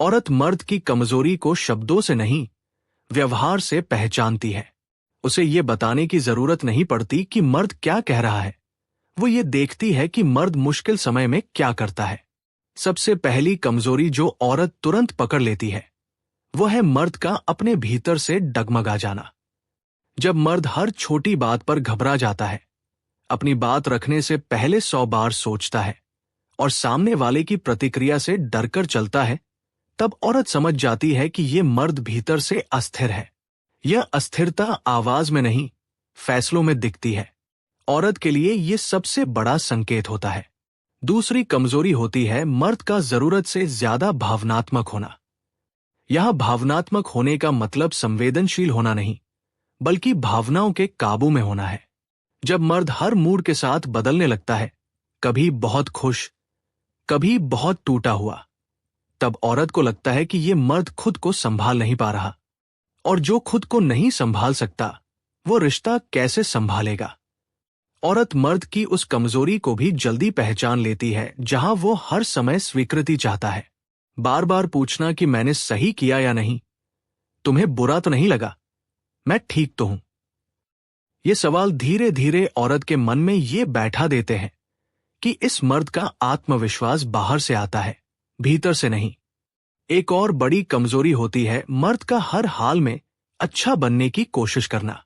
औरत मर्द की कमजोरी को शब्दों से नहीं, व्यवहार से पहचानती है। उसे ये बताने की जरूरत नहीं पड़ती कि मर्द क्या कह रहा है। वो ये देखती है कि मर्द मुश्किल समय में क्या करता है। सबसे पहली कमजोरी जो औरत तुरंत पकड़ लेती है, वो है मर्द का अपने भीतर से डगमगा जाना। जब मर्द हर छोटी बात पर घबरा जाता है, अपनी बात रखने से पहले 100 बार सोचता है और सामने वाले की प्रतिक्रिया से डरकर चलता है, तब औरत समझ जाती है कि ये मर्द भीतर से अस्थिर है। यह अस्थिरता आवाज में नहीं, फैसलों में दिखती है। औरत के लिए यह सबसे बड़ा संकेत होता है। दूसरी कमजोरी होती है मर्द का जरूरत से ज्यादा भावनात्मक होना। यहां भावनात्मक होने का मतलब संवेदनशील होना नहीं, बल्कि भावनाओं के काबू में होना है। जब मर्द हर मूड के साथ बदलने लगता है, कभी बहुत खुश, कभी बहुत टूटा हुआ, तब औरत को लगता है कि यह मर्द खुद को संभाल नहीं पा रहा। और जो खुद को नहीं संभाल सकता, वो रिश्ता कैसे संभालेगा। औरत मर्द की उस कमजोरी को भी जल्दी पहचान लेती है जहां वो हर समय स्वीकृति चाहता है। बार बार पूछना कि मैंने सही किया या नहीं, तुम्हें बुरा तो नहीं लगा, मैं ठीक तो हूं। ये सवाल धीरे धीरे औरत के मन में ये बैठा देते हैं कि इस मर्द का आत्मविश्वास बाहर से आता है, भीतर से नहीं। एक और बड़ी कमजोरी होती है मर्द का हर हाल में अच्छा बनने की कोशिश करना।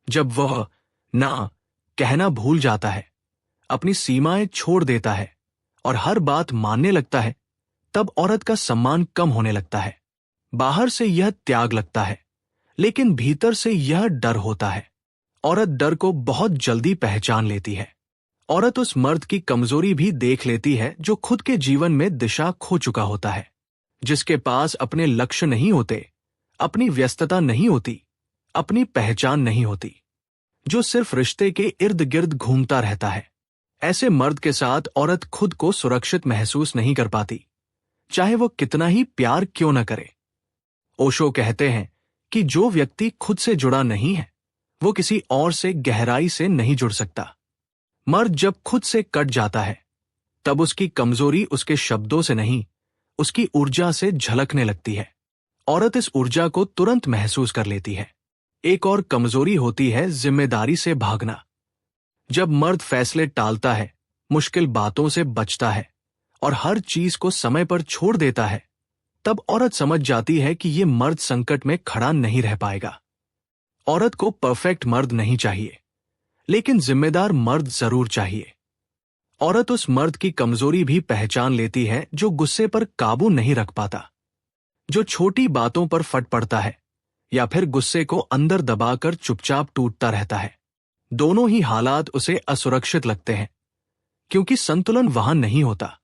जब वह ना कहना भूल जाता है, अपनी सीमाएं छोड़ देता है और हर बात मानने लगता है, तब औरत का सम्मान कम होने लगता है। बाहर से यह त्याग लगता है, लेकिन भीतर से यह डर होता है। औरत डर को बहुत जल्दी पहचान लेती है। औरत उस मर्द की कमजोरी भी देख लेती है जो खुद के जीवन में दिशा खो चुका होता है, जिसके पास अपने लक्ष्य नहीं होते, अपनी व्यस्तता नहीं होती, अपनी पहचान नहीं होती, जो सिर्फ रिश्ते के इर्द गिर्द घूमता रहता है। ऐसे मर्द के साथ औरत खुद को सुरक्षित महसूस नहीं कर पाती, चाहे वो कितना ही प्यार क्यों न करे। ओशो कहते हैं कि जो व्यक्ति खुद से जुड़ा नहीं है, वो किसी और से गहराई से नहीं जुड़ सकता। मर्द जब खुद से कट जाता है, तब उसकी कमजोरी उसके शब्दों से नहीं, उसकी ऊर्जा से झलकने लगती है। औरत इस ऊर्जा को तुरंत महसूस कर लेती है। एक और कमजोरी होती है जिम्मेदारी से भागना। जब मर्द फैसले टालता है, मुश्किल बातों से बचता है और हर चीज को समय पर छोड़ देता है, तब औरत समझ जाती है कि यह मर्द संकट में खड़ा नहीं रह पाएगा। औरत को परफेक्ट मर्द नहीं चाहिए, लेकिन जिम्मेदार मर्द जरूर चाहिए। औरत उस मर्द की कमजोरी भी पहचान लेती है जो गुस्से पर काबू नहीं रख पाता, जो छोटी बातों पर फट पड़ता है या फिर गुस्से को अंदर दबाकर चुपचाप टूटता रहता है। दोनों ही हालात उसे असुरक्षित लगते हैं, क्योंकि संतुलन वहां नहीं होता।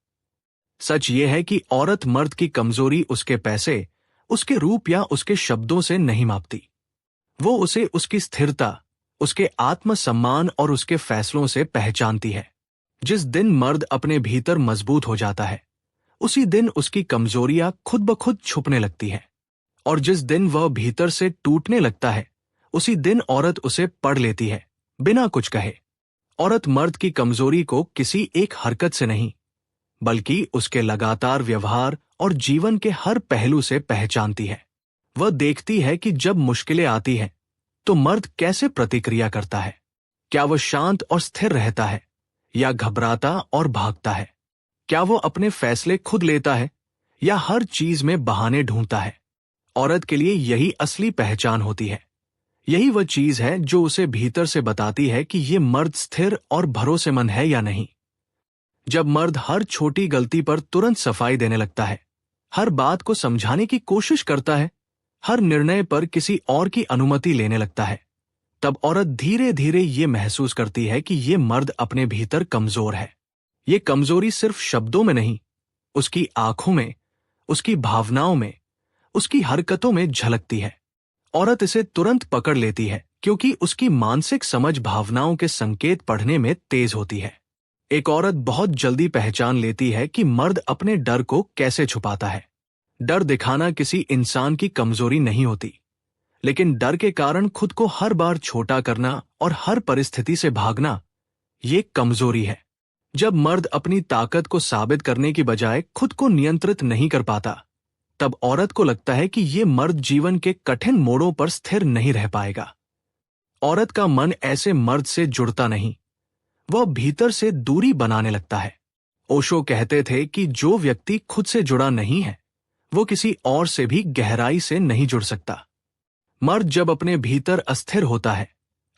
सच यह है कि औरत मर्द की कमजोरी उसके पैसे, उसके रूप या उसके शब्दों से नहीं मापती। वो उसे उसकी स्थिरता, उसके आत्मसम्मान और उसके फैसलों से पहचानती है। जिस दिन मर्द अपने भीतर मजबूत हो जाता है, उसी दिन उसकी कमजोरियां खुद ब खुद छुपने लगती है। और जिस दिन वह भीतर से टूटने लगता है, उसी दिन औरत उसे पढ़ लेती है, बिना कुछ कहे। औरत मर्द की कमजोरी को किसी एक हरकत से नहीं, बल्कि उसके लगातार व्यवहार और जीवन के हर पहलू से पहचानती है। वह देखती है कि जब मुश्किलें आती हैं, तो मर्द कैसे प्रतिक्रिया करता है। क्या वह शांत और स्थिर रहता है या घबराता और भागता है? क्या वो अपने फैसले खुद लेता है या हर चीज में बहाने ढूंढता है? औरत के लिए यही असली पहचान होती है। यही वह चीज है जो उसे भीतर से बताती है कि ये मर्द स्थिर और भरोसेमंद है या नहीं। जब मर्द हर छोटी गलती पर तुरंत सफाई देने लगता है, हर बात को समझाने की कोशिश करता है, हर निर्णय पर किसी और की अनुमति लेने लगता है, तब औरत धीरे धीरे ये महसूस करती है कि ये मर्द अपने भीतर कमजोर है। ये कमजोरी सिर्फ शब्दों में नहीं, उसकी आंखों में, उसकी भावनाओं में, उसकी हरकतों में झलकती है। औरत इसे तुरंत पकड़ लेती है क्योंकि उसकी मानसिक समझ भावनाओं के संकेत पढ़ने में तेज होती है। एक औरत बहुत जल्दी पहचान लेती है कि मर्द अपने डर को कैसे छुपाता है। डर दिखाना किसी इंसान की कमजोरी नहीं होती, लेकिन डर के कारण खुद को हर बार छोटा करना और हर परिस्थिति से भागना, ये कमजोरी है। जब मर्द अपनी ताकत को साबित करने की बजाय खुद को नियंत्रित नहीं कर पाता, तब औरत को लगता है कि ये मर्द जीवन के कठिन मोड़ों पर स्थिर नहीं रह पाएगा। औरत का मन ऐसे मर्द से जुड़ता नहीं, वह भीतर से दूरी बनाने लगता है। ओशो कहते थे कि जो व्यक्ति खुद से जुड़ा नहीं है, वो किसी और से भी गहराई से नहीं जुड़ सकता। मर्द जब अपने भीतर अस्थिर होता है,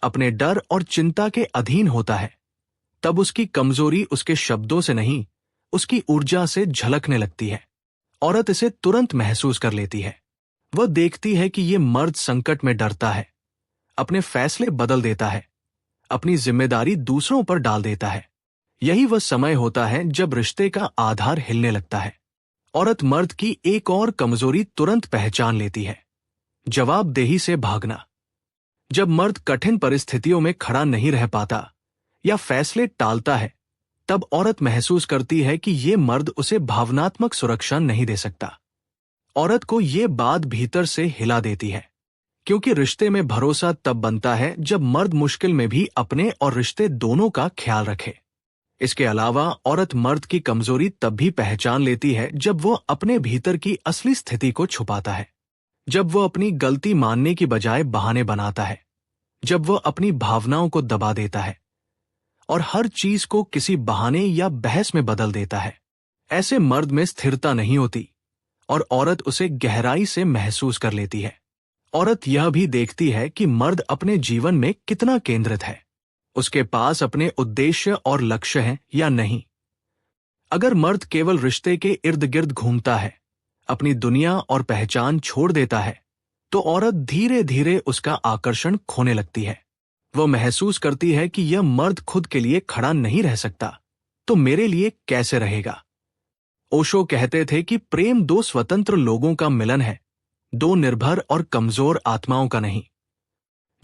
अपने डर और चिंता के अधीन होता है, तब उसकी कमजोरी उसके शब्दों से नहीं, उसकी ऊर्जा से झलकने लगती है। औरत इसे तुरंत महसूस कर लेती है। वह देखती है कि ये मर्द संकट में डरता है, अपने फैसले बदल देता है, अपनी जिम्मेदारी दूसरों पर डाल देता है। यही वह समय होता है जब रिश्ते का आधार हिलने लगता है। औरत मर्द की एक और कमजोरी तुरंत पहचान लेती है, जवाबदेही से भागना। जब मर्द कठिन परिस्थितियों में खड़ा नहीं रह पाता या फैसले टालता है, तब औरत महसूस करती है कि ये मर्द उसे भावनात्मक सुरक्षा नहीं दे सकता। औरत को ये बात भीतर से हिला देती है, क्योंकि रिश्ते में भरोसा तब बनता है जब मर्द मुश्किल में भी अपने और रिश्ते दोनों का ख्याल रखे। इसके अलावा औरत मर्द की कमजोरी तब भी पहचान लेती है जब वो अपने भीतर की असली स्थिति को छुपाता है, जब वो अपनी गलती मानने की बजाय बहाने बनाता है, जब वो अपनी भावनाओं को दबा देता है और हर चीज को किसी बहाने या बहस में बदल देता है। ऐसे मर्द में स्थिरता नहीं होती और औरत उसे गहराई से महसूस कर लेती है। औरत यह भी देखती है कि मर्द अपने जीवन में कितना केंद्रित है, उसके पास अपने उद्देश्य और लक्ष्य हैं या नहीं। अगर मर्द केवल रिश्ते के इर्द गिर्द घूमता है, अपनी दुनिया और पहचान छोड़ देता है, तो औरत धीरे धीरे उसका आकर्षण खोने लगती है। वो महसूस करती है कि यह मर्द खुद के लिए खड़ा नहीं रह सकता, तो मेरे लिए कैसे रहेगा। ओशो कहते थे कि प्रेम दो स्वतंत्र लोगों का मिलन है, दो निर्भर और कमजोर आत्माओं का नहीं।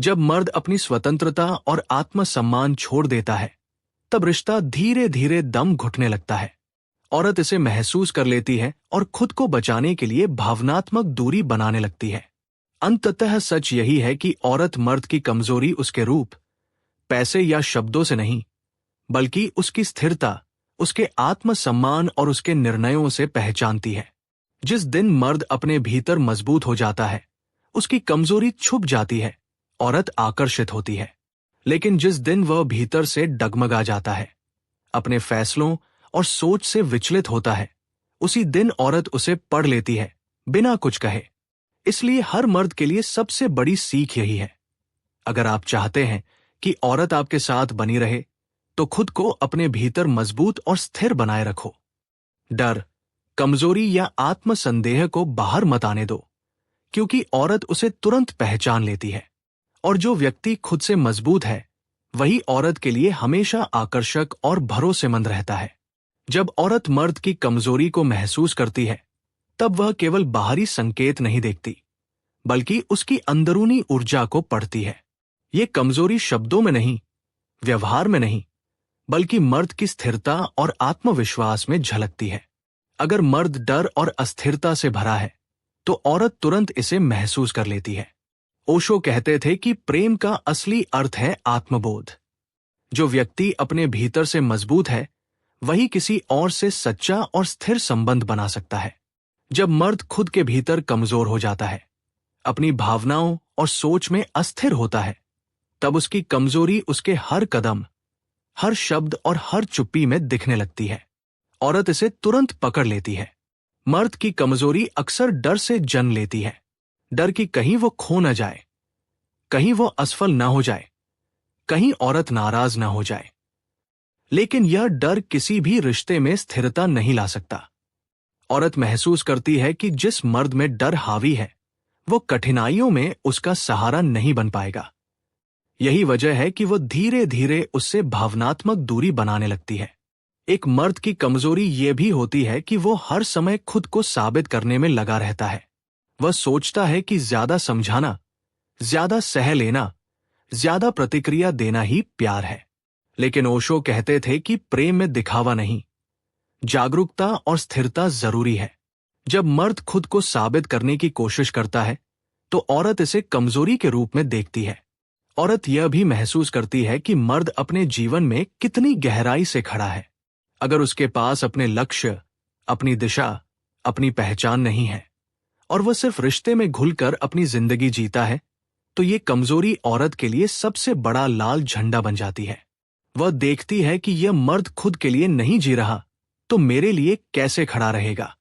जब मर्द अपनी स्वतंत्रता और आत्मसम्मान छोड़ देता है, तब रिश्ता धीरे धीरे दम घुटने लगता है। औरत इसे महसूस कर लेती है और खुद को बचाने के लिए भावनात्मक दूरी बनाने लगती है। अंततः सच यही है कि औरत मर्द की कमजोरी उसके रूप, पैसे या शब्दों से नहीं, बल्कि उसकी स्थिरता, उसके आत्मसम्मान और उसके निर्णयों से पहचानती है। जिस दिन मर्द अपने भीतर मजबूत हो जाता है, उसकी कमजोरी छुप जाती है, औरत आकर्षित होती है। लेकिन जिस दिन वह भीतर से डगमगा जाता है, अपने फैसलों और सोच से विचलित होता है, उसी दिन औरत उसे पढ़ लेती है, बिना कुछ कहे। इसलिए हर मर्द के लिए सबसे बड़ी सीख यही है, अगर आप चाहते हैं कि औरत आपके साथ बनी रहे, तो खुद को अपने भीतर मजबूत और स्थिर बनाए रखो। डर, कमजोरी या आत्मसंदेह को बाहर मत आने दो, क्योंकि औरत उसे तुरंत पहचान लेती है। और जो व्यक्ति खुद से मजबूत है, वही औरत के लिए हमेशा आकर्षक और भरोसेमंद रहता है। जब औरत मर्द की कमजोरी को महसूस करती है, तब वह केवल बाहरी संकेत नहीं देखती, बल्कि उसकी अंदरूनी ऊर्जा को पढ़ती है। ये कमजोरी शब्दों में नहीं, व्यवहार में नहीं, बल्कि मर्द की स्थिरता और आत्मविश्वास में झलकती है। अगर मर्द डर और अस्थिरता से भरा है, तो औरत तुरंत इसे महसूस कर लेती है। ओशो कहते थे कि प्रेम का असली अर्थ है आत्मबोध। जो व्यक्ति अपने भीतर से मजबूत है, वही किसी और से सच्चा और स्थिर संबंध बना सकता है। जब मर्द खुद के भीतर कमजोर हो जाता है, अपनी भावनाओं और सोच में अस्थिर होता है, तब उसकी कमजोरी उसके हर कदम, हर शब्द और हर चुप्पी में दिखने लगती है। औरत इसे तुरंत पकड़ लेती है। मर्द की कमजोरी अक्सर डर से जन्म लेती है। डर कि कहीं वो खो न जाए, कहीं वो असफल न हो जाए, कहीं औरत नाराज न हो जाए। लेकिन यह डर किसी भी रिश्ते में स्थिरता नहीं ला सकता। औरत महसूस करती है कि जिस मर्द में डर हावी है, वो कठिनाइयों में उसका सहारा नहीं बन पाएगा। यही वजह है कि वो धीरे धीरे उससे भावनात्मक दूरी बनाने लगती है। एक मर्द की कमजोरी ये भी होती है कि वो हर समय खुद को साबित करने में लगा रहता है। वह सोचता है कि ज्यादा समझाना, ज्यादा सह लेना, ज्यादा प्रतिक्रिया देना ही प्यार है। लेकिन ओशो कहते थे कि प्रेम में दिखावा नहीं, जागरूकता और स्थिरता जरूरी है। जब मर्द खुद को साबित करने की कोशिश करता है, तो औरत इसे कमजोरी के रूप में देखती है। औरत यह भी महसूस करती है कि मर्द अपने जीवन में कितनी गहराई से खड़ा है। अगर उसके पास अपने लक्ष्य, अपनी दिशा, अपनी पहचान नहीं है, और वह सिर्फ रिश्ते में घुलकर अपनी जिंदगी जीता है, तो ये कमजोरी औरत के लिए सबसे बड़ा लाल झंडा बन जाती है। वह देखती है कि यह मर्द खुद के लिए नहीं जी रहा, तो मेरे लिए कैसे खड़ा रहेगा।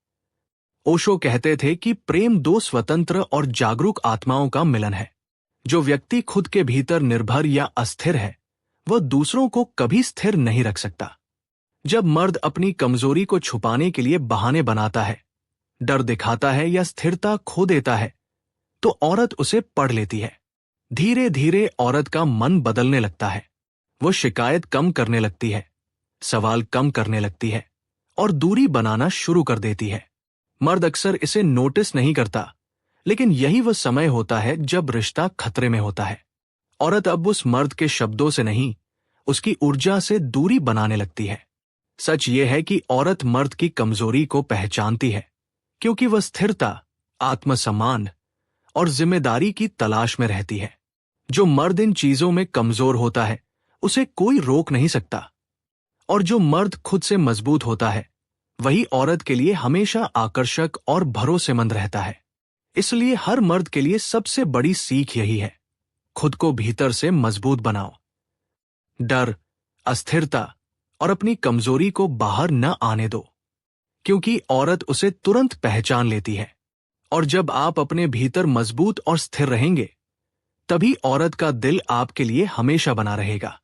ओशो कहते थे कि प्रेम दो स्वतंत्र और जागरूक आत्माओं का मिलन है। जो व्यक्ति खुद के भीतर निर्भर या अस्थिर है, वह दूसरों को कभी स्थिर नहीं रख सकता। जब मर्द अपनी कमजोरी को छुपाने के लिए बहाने बनाता है, डर दिखाता है या स्थिरता खो देता है, तो औरत उसे पढ़ लेती है। धीरे धीरे औरत का मन बदलने लगता है। वो शिकायत कम करने लगती है, सवाल कम करने लगती है और दूरी बनाना शुरू कर देती है। मर्द अक्सर इसे नोटिस नहीं करता, लेकिन यही वह समय होता है जब रिश्ता खतरे में होता है। औरत अब उस मर्द के शब्दों से नहीं, उसकी ऊर्जा से दूरी बनाने लगती है। सच यह है कि औरत मर्द की कमजोरी को पहचानती है, क्योंकि वह स्थिरता, आत्मसम्मान और जिम्मेदारी की तलाश में रहती है। जो मर्द इन चीजों में कमजोर होता है, उसे कोई रोक नहीं सकता, और जो मर्द खुद से मजबूत होता है, वही औरत के लिए हमेशा आकर्षक और भरोसेमंद रहता है। इसलिए हर मर्द के लिए सबसे बड़ी सीख यही है, खुद को भीतर से मजबूत बनाओ। डर, अस्थिरता और अपनी कमजोरी को बाहर न आने दो, क्योंकि औरत उसे तुरंत पहचान लेती है। और जब आप अपने भीतर मजबूत और स्थिर रहेंगे, तभी औरत का दिल आपके लिए हमेशा बना रहेगा।